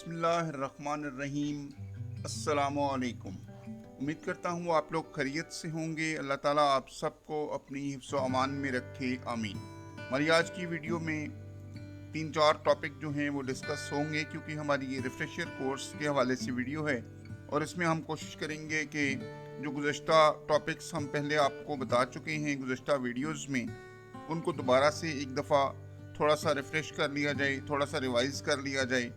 बिस्मिल्लाहिर्रहमानिर्रहीम। अस्सलामुअलैकुम। उम्मीद करता हूँ आप लोग खैरियत से होंगे। अल्लाह ताला आप सबको अपनी हिफ्ज़ व अमान में रखे, आमीन। हमारी आज की वीडियो में 3-4 टॉपिक जो हैं वो डिस्कस होंगे, क्योंकि हमारी ये रिफ्रेशर कोर्स के हवाले से वीडियो है और इसमें हम कोशिश करेंगे कि जो गुज़श्ता टॉपिक्स हम पहले आपको बता चुके हैं गुज़श्ता वीडियोज़ में, उनको दोबारा से एक दफ़ा थोड़ा सा रिफ़्रेश कर लिया जाए, थोड़ा सा रिवाइज़ कर लिया जाए,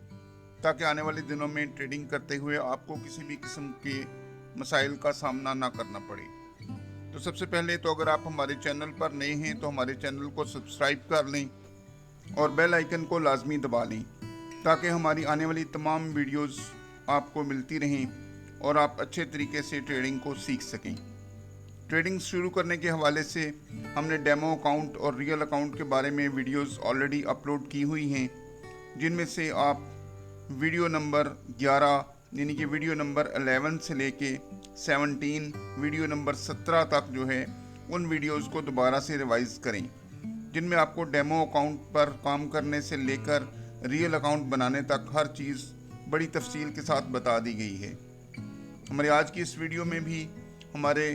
ताकि आने वाले दिनों में ट्रेडिंग करते हुए आपको किसी भी किस्म के मसाइल का सामना ना करना पड़े। तो सबसे पहले तो अगर आप हमारे चैनल पर नए हैं तो हमारे चैनल को सब्सक्राइब कर लें और बेल आइकन को लाजमी दबा लें, ताकि हमारी आने वाली तमाम वीडियोस आपको मिलती रहें और आप अच्छे तरीके से ट्रेडिंग को सीख सकें। ट्रेडिंग शुरू करने के हवाले से हमने डेमो अकाउंट और रियल अकाउंट के बारे में वीडियोस ऑलरेडी अपलोड की हुई हैं, जिनमें से आप वीडियो नंबर 11 यानी कि वीडियो नंबर 11 से लेके 17 वीडियो नंबर 17 तक जो है उन वीडियोस को दोबारा से रिवाइज करें, जिनमें आपको डेमो अकाउंट पर काम करने से लेकर रियल अकाउंट बनाने तक हर चीज़ बड़ी तफसील के साथ बता दी गई है। हमारे आज की इस वीडियो में भी हमारे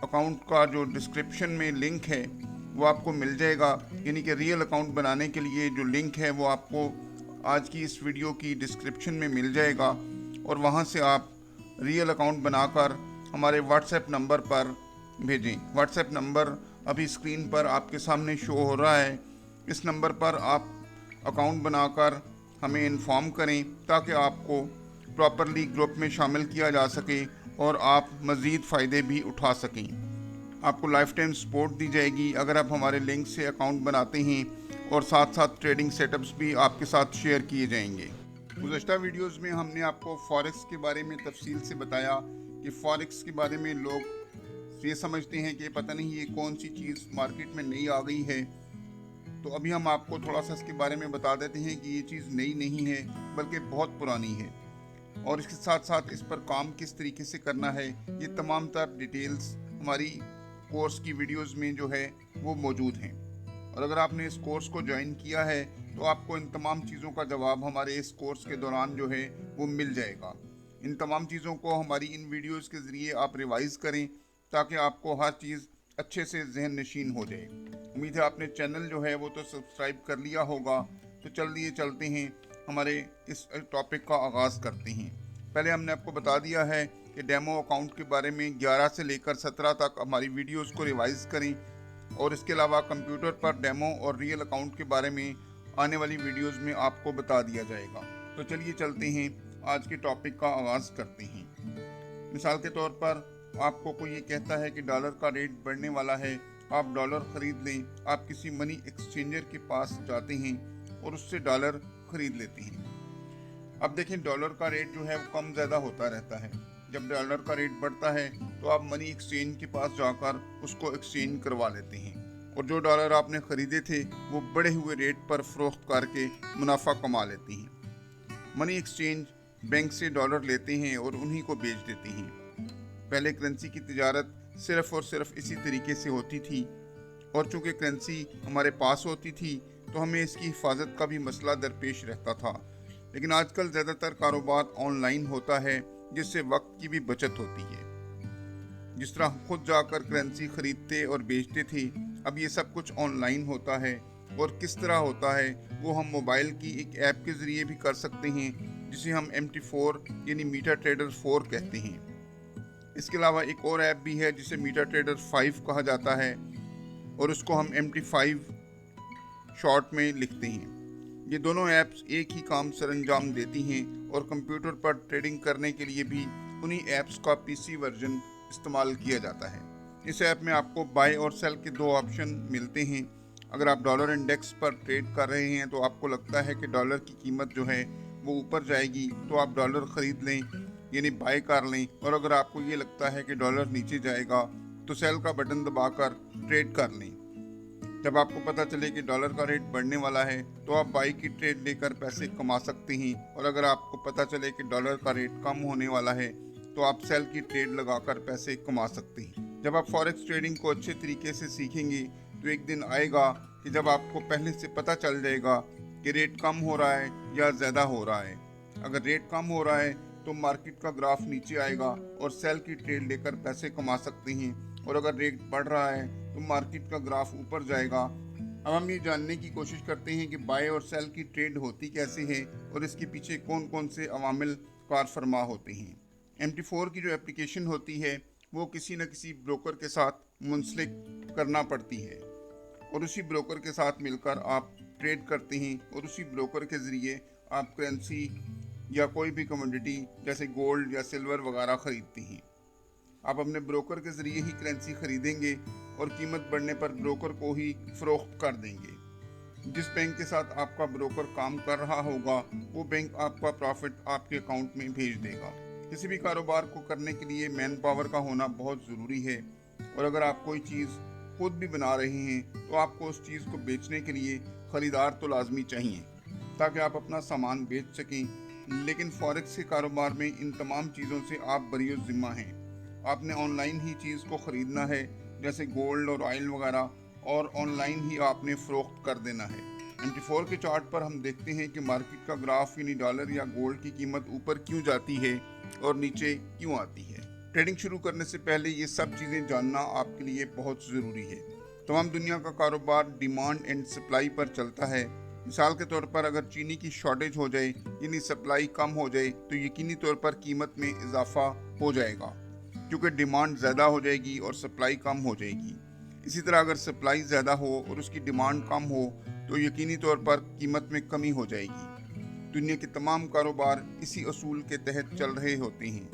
अकाउंट का जो डिस्क्रिप्शन में लिंक है वो आपको मिल जाएगा, यानी कि रियल अकाउंट बनाने के लिए जो लिंक है वो आपको आज की इस वीडियो की डिस्क्रिप्शन में मिल जाएगा और वहां से आप रियल अकाउंट बनाकर हमारे व्हाट्सएप नंबर पर भेजें। व्हाट्सएप नंबर अभी स्क्रीन पर आपके सामने शो हो रहा है। इस नंबर पर आप अकाउंट बनाकर हमें इन्फॉर्म करें, ताकि आपको प्रॉपरली ग्रुप में शामिल किया जा सके और आप मज़ीद फ़ायदे भी उठा सकें। आपको लाइफ टाइम सपोर्ट दी जाएगी अगर आप हमारे लिंक से अकाउंट बनाते हैं, और साथ साथ ट्रेडिंग सेटअप्स भी आपके साथ शेयर किए जाएंगे। गुज़श्ता वीडियोस में हमने आपको फॉरेक्स के बारे में तफसील से बताया कि फॉरेक्स के बारे में लोग ये समझते हैं कि पता नहीं ये कौन सी चीज़ मार्केट में नई आ गई है। तो अभी हम आपको थोड़ा सा इसके बारे में बता देते हैं कि ये चीज़ नई नहीं है, बल्कि बहुत पुरानी है, और इसके साथ साथ इस पर काम किस तरीके से करना है, ये तमाम तर डिटेल्स हमारी कोर्स की वीडियोज़ में जो है वो मौजूद हैं। और अगर आपने इस कोर्स को ज्वाइन किया है तो आपको इन तमाम चीज़ों का जवाब हमारे इस कोर्स के दौरान जो है वो मिल जाएगा। इन तमाम चीज़ों को हमारी इन वीडियोस के ज़रिए आप रिवाइज़ करें, ताकि आपको हर चीज़ अच्छे से जहन नशीन हो जाए। उम्मीद है आपने चैनल जो है वो तो सब्सक्राइब कर लिया होगा। तो चलिए चलते हैं, हमारे इस टॉपिक का आगाज़ करते हैं। पहले हमने आपको बता दिया है कि डेमो अकाउंट के बारे में 11 से लेकर 17 तक हमारी वीडियोज़ को रिवाइज़ करें, और इसके अलावा कंप्यूटर पर डेमो और रियल अकाउंट के बारे में आने वाली वीडियोस में आपको बता दिया जाएगा। तो चलिए चलते हैं, आज के टॉपिक का आगाज़ करते हैं। मिसाल के तौर पर आपको कोई ये कहता है कि डॉलर का रेट बढ़ने वाला है, आप डॉलर ख़रीद लें। आप किसी मनी एक्सचेंजर के पास जाते हैं और उससे डॉलर ख़रीद लेते हैं। अब देखें, डॉलर का रेट जो है वो कम ज़्यादा होता रहता है। जब डॉलर का रेट बढ़ता है तो आप मनी एक्सचेंज के पास जाकर उसको एक्सचेंज करवा लेते हैं, और जो डॉलर आपने ख़रीदे थे वो बढ़े हुए रेट पर फ़रोख्त करके मुनाफा कमा लेते हैं। मनी एक्सचेंज बैंक से डॉलर लेते हैं और उन्हीं को बेच देते हैं। पहले करेंसी की तिजारत सिर्फ़ और सिर्फ इसी तरीके से होती थी, और चूँकि करेंसी हमारे पास होती थी तो हमें इसकी हिफाजत का भी मसला दरपेश रहता था। लेकिन आजकल ज़्यादातर कारोबार ऑनलाइन होता है, जिससे वक्त की भी बचत होती है। जिस तरह खुद जाकर करेंसी खरीदते और बेचते थे, अब ये सब कुछ ऑनलाइन होता है, और किस तरह होता है वो हम मोबाइल की एक ऐप के ज़रिए भी कर सकते हैं, जिसे हम MT4 यानी मीटर ट्रेडर 4 कहते हैं। इसके अलावा एक और ऐप भी है जिसे मीटर ट्रेडर 5 कहा जाता है, और उसको हम MT5 शॉर्ट में लिखते हैं। ये दोनों ऐप्स एक ही काम सरअंजाम देती हैं, और कंप्यूटर पर ट्रेडिंग करने के लिए भी उन्हीं ऐप्स का PC वर्जन इस्तेमाल किया जाता है। इस ऐप में आपको बाय और सेल के 2 ऑप्शन मिलते हैं। अगर आप डॉलर इंडेक्स पर ट्रेड कर रहे हैं तो आपको लगता है कि डॉलर की कीमत जो है वो ऊपर जाएगी, तो आप डॉलर ख़रीद लें यानी बाय कर लें, और अगर आपको ये लगता है कि डॉलर नीचे जाएगा तो सेल का बटन दबाकर ट्रेड कर लें। जब आपको पता चले कि डॉलर का रेट बढ़ने वाला है तो आप बाई की ट्रेड लेकर पैसे कमा सकते हैं, और अगर आपको पता चले कि डॉलर का रेट कम होने वाला है तो आप सेल की ट्रेड लगाकर पैसे कमा सकते हैं। जब आप फॉरेक्स ट्रेडिंग को अच्छे तरीके से सीखेंगे तो एक दिन आएगा कि जब आपको पहले से पता चल जाएगा कि रेट कम हो रहा है या ज़्यादा हो रहा है, अगर रेट कम हो रहा है तो मार्केट का ग्राफ नीचे आएगा और सेल की ट्रेड लेकर पैसे कमा सकते हैं, और अगर रेट बढ़ रहा है तो मार्केट का ग्राफ ऊपर जाएगा। अब हम ये जानने की कोशिश करते हैं कि बाय और सेल की ट्रेड होती कैसे है और इसके पीछे कौन कौन से अवामिल कार फरमा होते हैं। MT4 की जो एप्लीकेशन होती है वो किसी न किसी ब्रोकर के साथ मुंसलिक करना पड़ती है, और उसी ब्रोकर के साथ मिलकर आप ट्रेड करते हैं, और उसी ब्रोकर के ज़रिए आप करेंसी या कोई भी कमोडिटी जैसे गोल्ड या सिल्वर वगैरह ख़रीदते हैं। आप अपने ब्रोकर के ज़रिए ही करेंसी ख़रीदेंगे और कीमत बढ़ने पर ब्रोकर को ही फ़रोख्त कर देंगे। जिस बैंक के साथ आपका ब्रोकर काम कर रहा होगा वो बैंक आपका प्रॉफिट आपके अकाउंट में भेज देगा। किसी भी कारोबार को करने के लिए मैन पावर का होना बहुत ज़रूरी है, और अगर आप कोई चीज़ खुद भी बना रहे हैं तो आपको उस चीज़ को बेचने के लिए ख़रीदार तो लाजमी चाहिए ताकि आप अपना सामान बेच सकें। लेकिन फॉरेक्स के कारोबार में इन तमाम चीज़ों से आप बरी ज़िम्मा हैं। आपने ऑनलाइन ही चीज़ को ख़रीदना है, जैसे गोल्ड और ऑयल वगैरह, और ऑनलाइन ही आपने फ़रोख्त कर देना है। MT4 के चार्ट पर हम देखते हैं कि मार्केट का ग्राफ यानी डॉलर या गोल्ड की कीमत ऊपर क्यों जाती है और नीचे क्यों आती है। ट्रेडिंग शुरू करने से पहले ये सब चीज़ें जानना आपके लिए बहुत ज़रूरी है। तमाम दुनिया का कारोबार डिमांड एंड सप्लाई पर चलता है। मिसाल के तौर पर अगर चीनी की शॉर्टेज हो जाए यानी सप्लाई कम हो जाए तो यकीनी तौर पर कीमत में इजाफा हो जाएगा, क्योंकि डिमांड ज़्यादा हो जाएगी और सप्लाई कम हो जाएगी। इसी तरह अगर सप्लाई ज़्यादा हो और उसकी डिमांड कम हो तो यकीनी तौर पर कीमत में कमी हो जाएगी। दुनिया के तमाम कारोबार इसी असूल के तहत चल रहे होते हैं,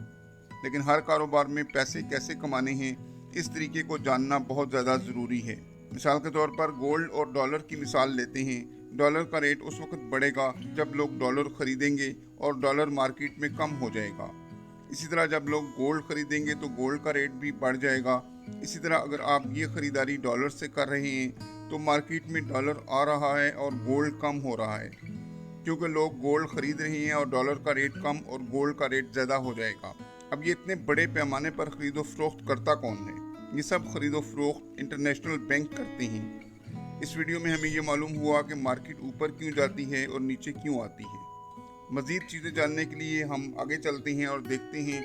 लेकिन हर कारोबार में पैसे कैसे कमाने हैं इस तरीके को जानना बहुत ज़्यादा ज़रूरी है। मिसाल के तौर पर गोल्ड और डॉलर की मिसाल लेते हैं। डॉलर का रेट उस वक्त बढ़ेगा जब लोग डॉलर खरीदेंगे और डॉलर मार्केट में कम हो जाएगा। इसी तरह जब लोग गोल्ड खरीदेंगे तो गोल्ड का रेट भी बढ़ जाएगा। इसी तरह अगर आप ये ख़रीदारी डॉलर से कर रहे हैं तो मार्केट में डॉलर आ रहा है और गोल्ड कम हो रहा है, क्योंकि लोग गोल्ड खरीद रहे हैं और डॉलर का रेट कम और गोल्ड का रेट ज़्यादा हो जाएगा। अब ये इतने बड़े पैमाने पर ख़रीदो फरोख्त करता कौन है? ये सब खरीदो फरोख्त इंटरनेशनल बैंक करते हैं। इस वीडियो में हमें ये मालूम हुआ कि मार्केट ऊपर क्यों जाती है और नीचे क्यों आती है। मज़ीद चीज़ें जानने के लिए हम आगे चलते हैं और देखते हैं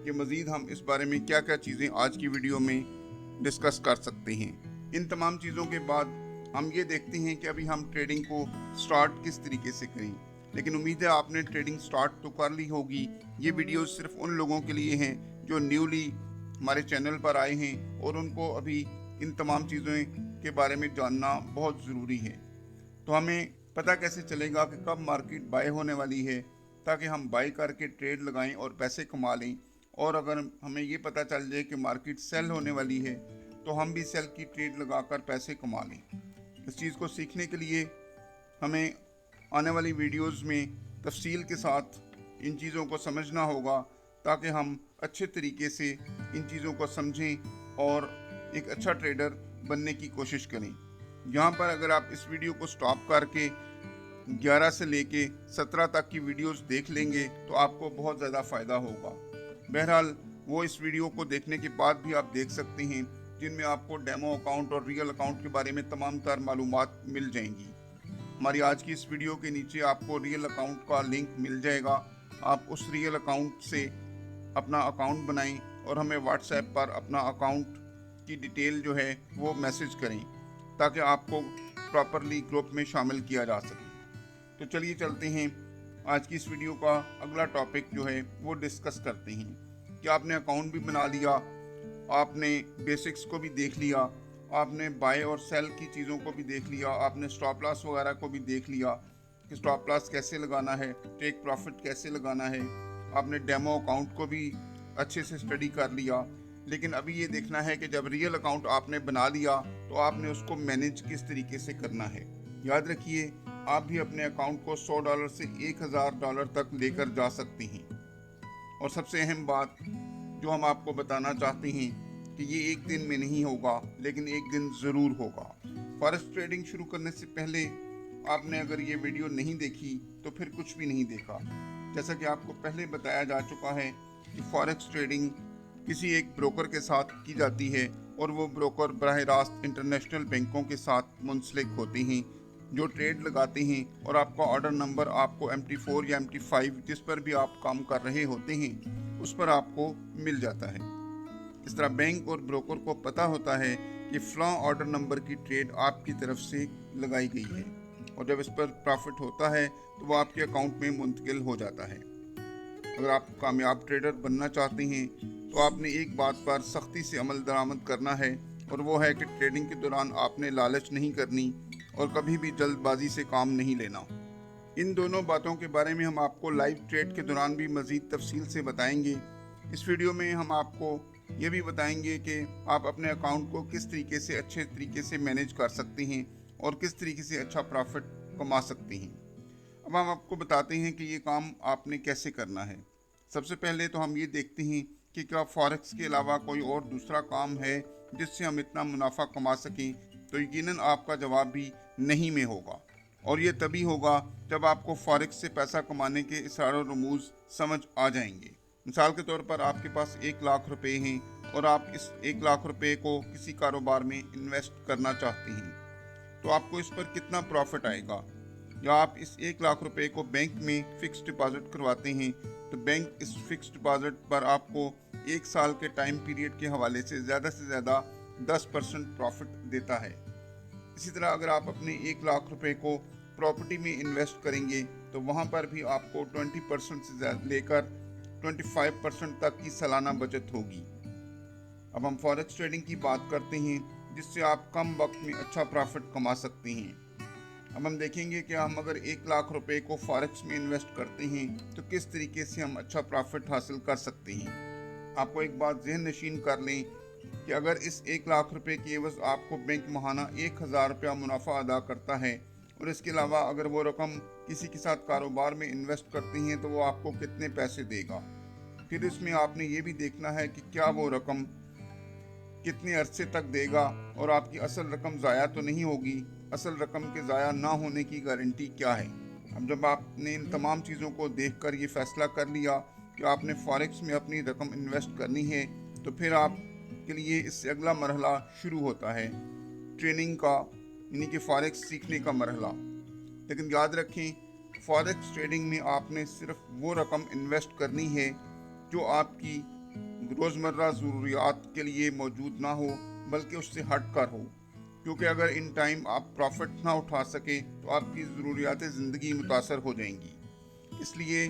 कि मज़ीद हम इस बारे में क्या क्या चीज़ें आज की वीडियो में डिस्कस कर सकते हैं। इन तमाम चीज़ों के बाद हम ये देखते हैं कि अभी हम ट्रेडिंग को स्टार्ट किस तरीके से करें। लेकिन उम्मीद है आपने ट्रेडिंग स्टार्ट तो कर ली होगी। ये वीडियो सिर्फ उन लोगों के लिए हैं जो न्यूली हमारे चैनल पर आए हैं और उनको अभी इन तमाम चीज़ों के बारे में जानना बहुत ज़रूरी है। तो हमें पता कैसे चलेगा कि कब मार्केट बाय होने वाली है, ताकि हम बाय करके ट्रेड लगाएं और पैसे कमा लें। और अगर हमें ये पता चल जाए कि मार्केट सेल होने वाली है तो हम भी सेल की ट्रेड लगाकर पैसे कमा लें। इस चीज़ को सीखने के लिए हमें आने वाली वीडियोस में तफसील के साथ इन चीज़ों को समझना होगा, ताकि हम अच्छे तरीके से इन चीज़ों को समझें और एक अच्छा ट्रेडर बनने की कोशिश करें। यहाँ पर अगर आप इस वीडियो को स्टॉप करके 11 से लेके 17 तक की वीडियोस देख लेंगे तो आपको बहुत ज़्यादा फ़ायदा होगा। बहरहाल वो इस वीडियो को देखने के बाद भी आप देख सकते हैं, जिनमें आपको डेमो अकाउंट और रियल अकाउंट के बारे में तमाम तर मालूमात मिल जाएंगी। हमारी आज की इस वीडियो के नीचे आपको रियल अकाउंट का लिंक मिल जाएगा। आप उस रियल अकाउंट से अपना अकाउंट बनाएं और हमें व्हाट्सएप पर अपना अकाउंट की डिटेल जो है वो मैसेज करें, ताकि आपको प्रॉपरली ग्रुप में शामिल किया जा सके। तो चलिए चलते हैं आज की इस वीडियो का अगला टॉपिक जो है वो डिस्कस करते हैं कि आपने अकाउंट भी बना लिया, आपने बेसिक्स को भी देख लिया, आपने बाय और सेल की चीज़ों को भी देख लिया, आपने स्टॉप लॉस वगैरह को भी देख लिया कि स्टॉप लॉस कैसे लगाना है, टेक प्रॉफिट कैसे लगाना है। आपने डेमो अकाउंट को भी अच्छे से स्टडी कर लिया। लेकिन अभी ये देखना है कि जब रियल अकाउंट आपने बना लिया तो आपने उसको मैनेज किस तरीके से करना है। याद रखिए, आप भी अपने अकाउंट को $100 से $1000 तक लेकर जा सकते हैं। और सबसे अहम बात जो हम आपको बताना चाहते हैं कि ये एक दिन में नहीं होगा, लेकिन एक दिन ज़रूर होगा। फॉरेक्स ट्रेडिंग शुरू करने से पहले आपने अगर ये वीडियो नहीं देखी तो फिर कुछ भी नहीं देखा। जैसा कि आपको पहले बताया जा चुका है कि फॉरेक्स ट्रेडिंग किसी एक ब्रोकर के साथ की जाती है और वो ब्रोकर बराह रास्त इंटरनेशनल बैंकों के साथ मुंसलिक होते हैं, जो ट्रेड लगाते हैं और आपका ऑर्डर नंबर आपको MT4 या MT5 जिस पर भी आप काम कर रहे होते हैं उस पर आपको मिल जाता है। इस तरह बैंक और ब्रोकर को पता होता है कि फलां ऑर्डर नंबर की ट्रेड आपकी तरफ से लगाई गई है और जब इस पर प्रॉफिट होता है तो वो आपके अकाउंट में मुंतकिल हो जाता है। अगर आप कामयाब ट्रेडर बनना चाहते हैं तो आपने एक बात पर सख्ती से अमल दरामद करना है और वो है कि ट्रेडिंग के दौरान आपने लालच नहीं करनी और कभी भी जल्दबाजी से काम नहीं लेना। इन दोनों बातों के बारे में हम आपको लाइव ट्रेड के दौरान भी मज़ीद तफसील से बताएंगे। इस वीडियो में हम आपको ये भी बताएंगे कि आप अपने अकाउंट को किस तरीके से अच्छे तरीके से मैनेज कर सकते हैं और किस तरीके से अच्छा प्रॉफिट कमा सकते हैं। अब हम आपको बताते हैं कि ये काम आपने कैसे करना है। सबसे पहले तो हम ये देखते हैं कि क्या फॉरेक्स के अलावा कोई और दूसरा काम है जिससे हम इतना मुनाफा कमा सकें, तो यकीनन आपका जवाब भी नहीं में होगा और ये तभी होगा जब आपको फॉरेक्स से पैसा कमाने के इशारों रमूज समझ आ जाएंगे। मिसाल के तौर पर आपके पास 1 लाख रुपए हैं और आप इस 1 लाख रुपए को किसी कारोबार में इन्वेस्ट करना चाहते हैं, तो आपको इस पर कितना प्रॉफिट आएगा। या आप इस 1 लाख रुपए को बैंक में फिक्स डिपॉजिट करवाते हैं तो बैंक इस फिक्स डिपॉजिट पर आपको 1 साल के टाइम पीरियड के हवाले से ज़्यादा 10% प्रॉफिट देता है। इसी तरह अगर आप अपने 1 लाख रुपए को प्रॉपर्टी में इन्वेस्ट करेंगे तो वहाँ पर भी आपको 20% से लेकर 25% तक की सालाना बचत होगी। अब हम फॉरेक्स ट्रेडिंग की बात करते हैं जिससे आप कम वक्त में अच्छा प्रॉफिट कमा सकते हैं। अब हम देखेंगे कि हम अगर 1 लाख रुपए को फॉरेक्स में इन्वेस्ट करते हैं तो किस तरीके से हम अच्छा प्रॉफिट हासिल कर सकते हैं। आपको एक बात ज़हन नशीन कर लें कि अगर इस 1 लाख रुपए की एवज़ आपको बैंक माहाना 1000 रुपया मुनाफा अदा करता है और इसके अलावा अगर वो रकम किसी के साथ कारोबार में इन्वेस्ट करते हैं तो वो आपको कितने पैसे देगा। फिर इसमें आपने ये भी देखना है कि क्या वो रकम कितने अरसे तक देगा और आपकी असल रकम ज़ाया तो नहीं होगी। असल रकम के ज़ाया ना होने की गारंटी क्या है। अब जब आपने इन तमाम चीज़ों को देखकर ये फ़ैसला कर लिया कि आपने फॉरेक्स में अपनी रकम इन्वेस्ट करनी है तो फिर आप के लिए इससे अगला मरहला शुरू होता है ट्रेनिंग का, यानी कि फॉरेक्स सीखने का मरहला। लेकिन याद रखें, फॉरेक्स ट्रेडिंग में आपने सिर्फ वो रकम इन्वेस्ट करनी है जो आपकी रोज़मर्रा ज़रूरियात के लिए मौजूद ना हो बल्कि उससे हट कर हो, क्योंकि अगर इन टाइम आप प्रॉफिट ना उठा सके तो आपकी ज़रूरियात ज़िंदगी मुतासर हो जाएंगी। इसलिए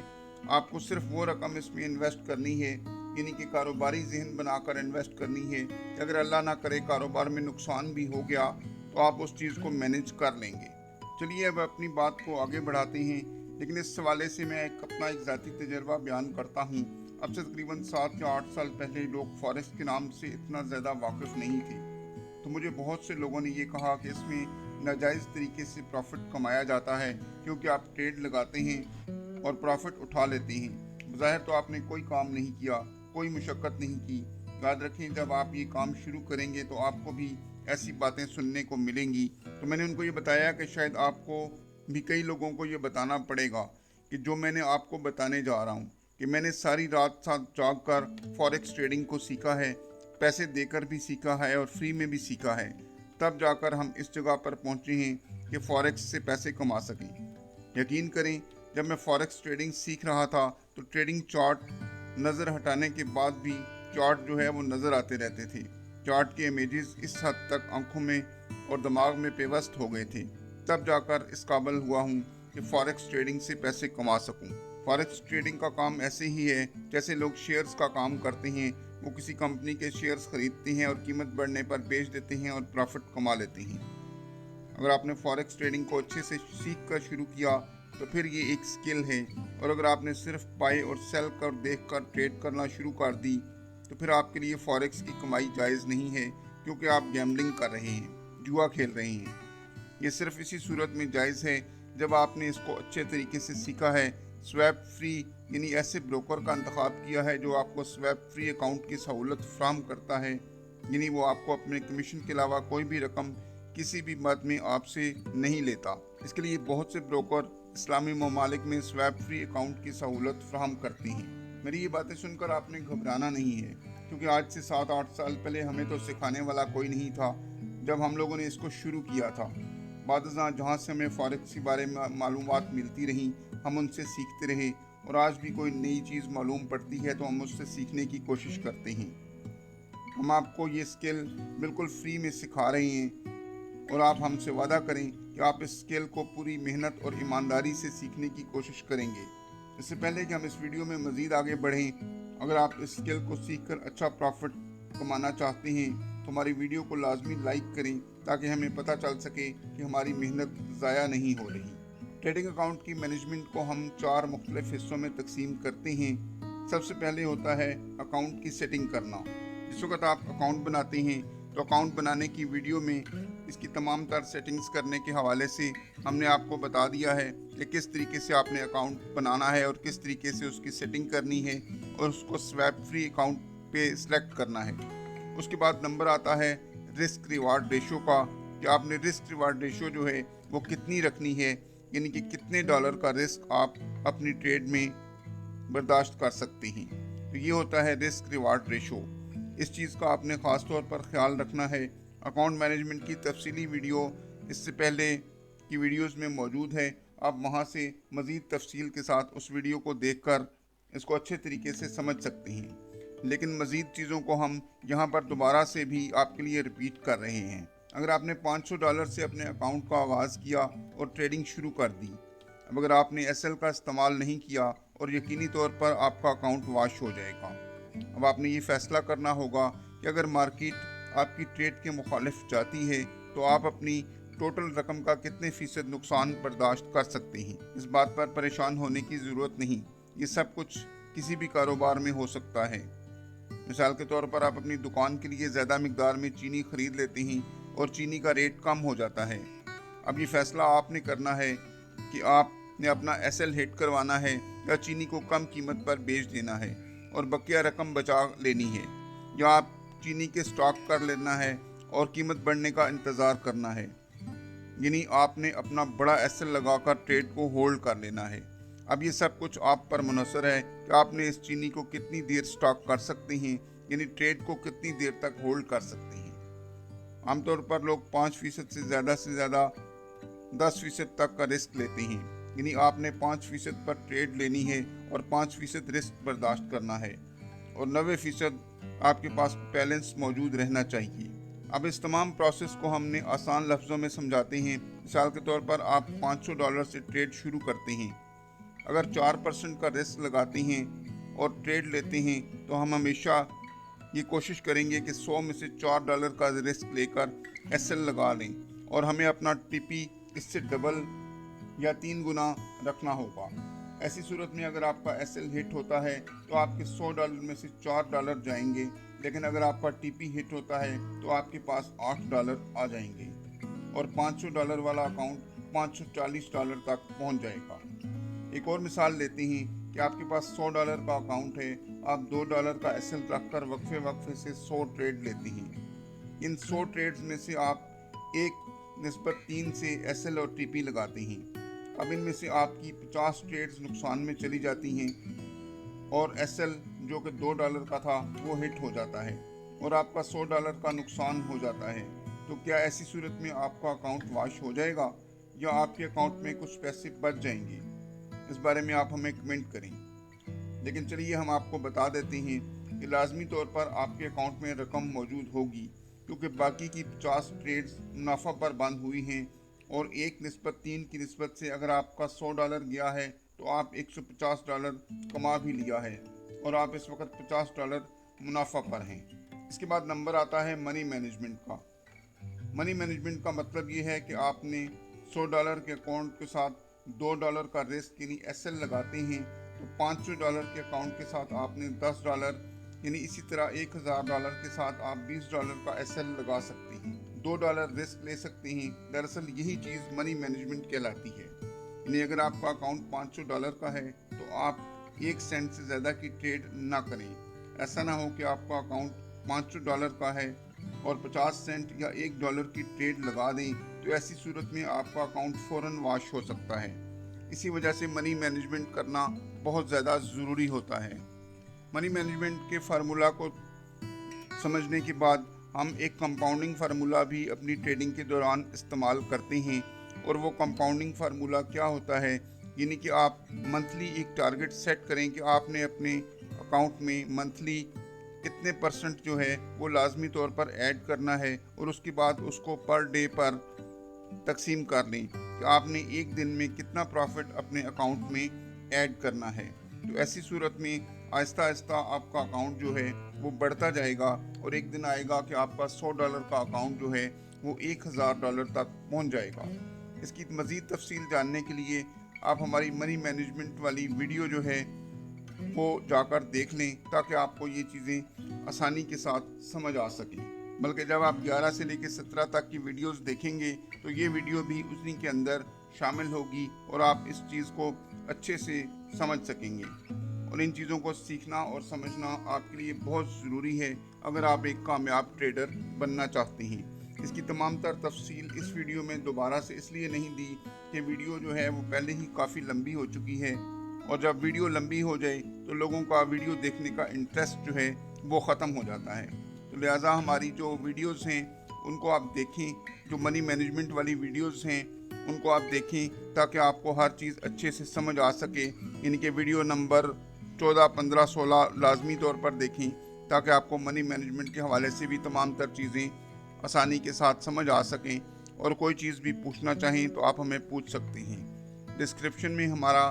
आपको सिर्फ वो रकम इसमें इन्वेस्ट करनी है, यानी कि कारोबारी जहन बनाकर इन्वेस्ट करनी है कि अगर अल्लाह ना करे कारोबार में नुकसान भी हो गया तो आप उस चीज़ को मैनेज कर लेंगे। चलिए अब अपनी बात को आगे बढ़ाते हैं, लेकिन इस हवाले से मैं अपना एक ज़ाती तजर्बा बयान करता हूँ। अब से तकरीबन 7 या 8 साल पहले लोग फॉरेक्स के नाम से इतना ज़्यादा वाकिफ़ नहीं थे, तो मुझे बहुत से लोगों ने ये कहा कि इसमें नाजायज़ तरीके से प्रॉफिट कमाया जाता है क्योंकि आप ट्रेड लगाते हैं और प्रॉफिट उठा लेते हैं। बज़ाहिर तो आपने कोई काम नहीं किया, कोई मुशक्क़त नहीं की। याद रखें, जब आप ये काम शुरू करेंगे तो आपको भी ऐसी बातें सुनने को मिलेंगी। तो मैंने उनको ये बताया कि शायद आपको भी कई लोगों को ये बताना पड़ेगा कि जो मैंने आपको बताने जा रहा हूँ कि मैंने सारी रात साथ जाग कर फॉरेक्स ट्रेडिंग को सीखा है, पैसे देकर भी सीखा है और फ्री में भी सीखा है, तब जाकर हम इस जगह पर पहुँचे हैं कि फॉरेक्स से पैसे कमा सकें। यकीन करें, जब मैं फॉरेक्स ट्रेडिंग सीख रहा था तो ट्रेडिंग चार्ट नज़र हटाने के बाद भी चार्ट जो है वो नज़र आते रहते थे। चार्ट के इमेजेस इस हद तक आंखों में और दिमाग में पेवस्त हो गए थे, तब जाकर इस काबिल हुआ हूँ कि फॉरेक्स ट्रेडिंग से पैसे कमा सकूँ। फॉरेक्स ट्रेडिंग का काम ऐसे ही है जैसे लोग शेयर्स का काम करते हैं। वो किसी कंपनी के शेयर्स खरीदते हैं और कीमत बढ़ने पर बेच देते हैं और प्रॉफिट कमा लेते हैं। अगर आपने फॉरेक्स ट्रेडिंग को अच्छे से सीख कर शुरू किया तो फिर ये एक स्किल है, और अगर आपने सिर्फ बाय और सेल कर देख कर ट्रेड करना शुरू कर दी तो फिर आपके लिए फॉरेक्स की कमाई जायज़ नहीं है, क्योंकि आप गैम्बलिंग कर रहे हैं, जुआ खेल रहे हैं। ये सिर्फ इसी सूरत में जायज़ है जब आपने इसको अच्छे तरीके से सीखा है, स्वैप फ्री यानी ऐसे ब्रोकर का इंतखाब किया है जो आपको स्वैप फ्री अकाउंट की सहूलत फ्राहम करता है, यानी वो आपको अपने कमीशन के अलावा कोई भी रकम किसी भी मद में आपसे नहीं लेता। इसके लिए बहुत से ब्रोकर इस्लामी ममालिक में स्वैप फ्री अकाउंट की सहूलत फ्राहम करती हैं। मेरी ये बातें सुनकर आपने घबराना नहीं है, क्योंकि आज से 7-8 साल पहले हमें तो सिखाने वाला कोई नहीं था जब हम लोगों ने इसको शुरू किया था। बादशाह जहाँ से हमें फॉरेक्स के बारे में मालूमात मिलती रहीं, हम उनसे सीखते रहे और आज भी कोई नई चीज़ मालूम पड़ती है तो हम उससे सीखने की कोशिश करते हैं। हम आपको ये स्किल बिल्कुल फ्री में सिखा रहे हैं और आप हमसे वादा करें कि आप इस स्किल को पूरी मेहनत और ईमानदारी से सीखने की कोशिश करेंगे। इससे पहले कि हम इस वीडियो में मज़ीद आगे बढ़ें, अगर आप इस स्किल को सीखकर अच्छा प्रॉफिट कमाना चाहते हैं तो हमारी वीडियो को लाजमी लाइक करें ताकि हमें पता चल सके कि हमारी मेहनत ज़ाया नहीं हो रही। ट्रेडिंग अकाउंट की मैनेजमेंट को हम 4 मुख्तलिफ हिस्सों में तकसीम करते हैं। सबसे पहले होता है अकाउंट की सेटिंग करना। जिस वक्त आप अकाउंट बनाते हैं तो अकाउंट बनाने की वीडियो में इसकी तमाम तर सेटिंग्स करने के हवाले से हमने आपको बता दिया है कि किस तरीके से आपने अकाउंट बनाना है और किस तरीके से उसकी सेटिंग करनी है और उसको स्वैप फ्री अकाउंट पे सिलेक्ट करना है। उसके बाद नंबर आता है रिस्क रिवार्ड रेशो का, कि आपने रिस्क रिवार्ड रेशो जो है वो कितनी रखनी है, यानी कि कितने डॉलर का रिस्क आप अपनी ट्रेड में बर्दाश्त कर सकते हैं। तो ये होता है रिस्क रिवार्ड रेशो। इस चीज़ का आपने ख़ास तौर पर ख्याल रखना है। अकाउंट मैनेजमेंट की तफसीली वीडियो इससे पहले की वीडियोस में मौजूद है, आप वहां से मज़ीद तफसील के साथ उस वीडियो को देखकर इसको अच्छे तरीके से समझ सकते हैं। लेकिन मज़ीद चीज़ों को हम यहाँ पर दोबारा से भी आपके लिए रिपीट कर रहे हैं। अगर आपने $500 से अपने अकाउंट का आगाज़ किया और ट्रेडिंग शुरू कर दी, अब अगर आपने SL का इस्तेमाल नहीं किया और यकीनी तौर पर आपका अकाउंट वाश हो जाएगा। अब आपने ये फैसला करना होगा कि अगर मार्केट आपकी ट्रेड के मुखालिफ जाती है तो आप अपनी टोटल रकम का कितने फीसद नुकसान बर्दाश्त कर सकते हैं। इस बात पर परेशान होने की ज़रूरत नहीं, ये सब कुछ किसी भी कारोबार में हो सकता है। मिसाल के तौर पर आप अपनी दुकान के लिए ज़्यादा मिकदार में चीनी खरीद लेते हैं और चीनी का रेट कम हो जाता है। अब ये फैसला आपने करना है कि आपने अपना SL हिट करवाना है या चीनी को कम कीमत पर बेच देना है और बकिया रकम बचा लेनी है, या आप चीनी के स्टॉक कर लेना है और कीमत बढ़ने का इंतज़ार करना है। यानी आपने अपना बड़ा SL लगाकर ट्रेड को होल्ड कर लेना है। अब ये सब कुछ आप पर मुनहसर है कि आपने इस चीनी को कितनी देर स्टॉक कर सकते हैं, यानी ट्रेड को कितनी देर तक होल्ड कर सकते हैं। आमतौर पर लोग 5% से ज़्यादा 10% तक का रिस्क लेते हैं, यानी आपने 5% पर ट्रेड लेनी है और 5% रिस्क बर्दाश्त करना है और 90% आपके पास बैलेंस मौजूद रहना चाहिए। अब इस तमाम प्रोसेस को हमने आसान लफ्ज़ों में समझाते हैं। मिसाल के तौर पर आप $500 से ट्रेड शुरू करते हैं। अगर 4% का रिस्क लगाते हैं और ट्रेड लेते हैं तो हम हमेशा ये कोशिश करेंगे कि 100 में से $4 का रिस्क लेकर SL लगा लें और हमें अपना TP इससे डबल या 3 गुना रखना होगा। ऐसी सूरत में अगर आपका SL हिट होता है तो आपके $100 में से $4 जाएंगे, लेकिन अगर आपका TP हिट होता है तो आपके पास $8 आ जाएंगे और $500 वाला अकाउंट $540 तक पहुंच जाएगा। एक और मिसाल लेते हैं कि आपके पास $100 का अकाउंट है, आप $2 का SL रखकर वक्फे से 100 ट्रेड लेते हैं। इन 100 ट्रेड्स में से आप 1:3 से SL और TP लगाते हैं। अब इनमें से आपकी 50 ट्रेड्स नुकसान में चली जाती हैं और SL जो कि $2 का था वो हिट हो जाता है और आपका $100 का नुकसान हो जाता है। तो क्या ऐसी सूरत में आपका अकाउंट वाश हो जाएगा या आपके अकाउंट में कुछ पैसे बच जाएंगे? इस बारे में आप हमें कमेंट करें। लेकिन चलिए हम आपको बता देते हैं कि लाजमी तौर पर आपके अकाउंट में रकम मौजूद होगी, क्योंकि बाकी की 50 ट्रेड्स मुनाफा पर बंद हुई हैं और 1:3 की निस्बत से अगर आपका $100 गया है तो आप $150 कमा भी लिया है और आप इस वक्त $50 मुनाफा पर हैं। इसके बाद नंबर आता है मनी मैनेजमेंट का। मनी मैनेजमेंट का मतलब ये है कि आपने $100 के अकाउंट के साथ $2 का रिस्क यानी SL लगाते हैं तो $500 के अकाउंट के साथ आपने $10 यानी इसी तरह $1000 के साथ आप $20 का SL लगा सकते हैं, $2 रिस्क ले सकते हैं। दरअसल यही चीज़ मनी मैनेजमेंट कहलाती है। यानी अगर आपका अकाउंट $500 का है तो आप 1 सेंट से ज़्यादा की ट्रेड ना करें। ऐसा ना हो कि आपका अकाउंट $500 का है और 50 सेंट या $1 की ट्रेड लगा दें, तो ऐसी सूरत में आपका अकाउंट फ़ौरन वाश हो सकता है। इसी वजह से मनी मैनेजमेंट करना बहुत ज़्यादा ज़रूरी होता है। मनी मैनेजमेंट के फार्मूला को समझने के बाद हम एक कंपाउंडिंग फार्मूला भी अपनी ट्रेडिंग के दौरान इस्तेमाल करते हैं, और वो कंपाउंडिंग फार्मूला क्या होता है, यानी कि आप मंथली एक टारगेट सेट करें कि आपने अपने अकाउंट में मंथली कितने परसेंट जो है वो लाजमी तौर पर ऐड करना है, और उसके बाद उसको पर डे पर तकसीम कर लें कि आपने एक दिन में कितना प्रॉफिट अपने अकाउंट में ऐड करना है। तो ऐसी सूरत में आहिस्ता आहिस्ता आपका अकाउंट जो है वो बढ़ता जाएगा, और एक दिन आएगा कि आपका $100 का अकाउंट जो है वो $1000 तक पहुंच जाएगा। इसकी मज़ीद तफसील जानने के लिए आप हमारी मनी मैनेजमेंट वाली वीडियो जो है वो जाकर देख लें, ताकि आपको ये चीज़ें आसानी के साथ समझ आ सकें। बल्कि जब आप 11 से लेकर 17 तक की वीडियोस देखेंगे तो ये वीडियो भी उसी के अंदर शामिल होगी, और आप इस चीज़ को अच्छे से समझ सकेंगे। और इन चीज़ों को सीखना और समझना आपके लिए बहुत ज़रूरी है अगर आप एक कामयाब ट्रेडर बनना चाहते हैं। इसकी तमाम तर तफसील इस वीडियो में दोबारा से इसलिए नहीं दी कि वीडियो जो है वो पहले ही काफ़ी लंबी हो चुकी है, और जब वीडियो लंबी हो जाए तो लोगों का वीडियो देखने का इंटरेस्ट जो है वो ख़त्म हो जाता है। तो लिहाजा हमारी जो वीडियोस हैं उनको आप देखें, जो मनी मैनेजमेंट वाली वीडियोस हैं उनको आप देखें, ताकि आपको हर चीज़ अच्छे से समझ आ सके। इनके वीडियो नंबर 14, 15, 16 लाजमी तौर पर देखें, ताकि आपको मनी मैनेजमेंट के हवाले से भी तमाम तर चीज़ें आसानी के साथ समझ आ सकें, और कोई चीज़ भी पूछना चाहें तो आप हमें पूछ सकते हैं। डिस्क्रिप्शन में हमारा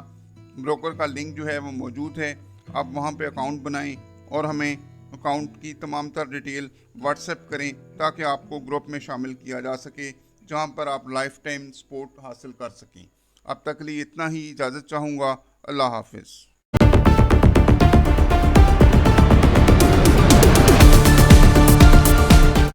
ब्रोकर का लिंक जो है वो मौजूद है, आप वहाँ पे अकाउंट बनाएं और हमें अकाउंट की तमाम तर डिटेल व्हाट्सएप करें, ताकि आपको ग्रुप में शामिल किया जा सके, जहाँ पर आप लाइफ टाइम सपोर्ट हासिल कर सकें। अब तक के लिए इतना ही, इजाज़त चाहूँगा। अल्लाह हाफिज़।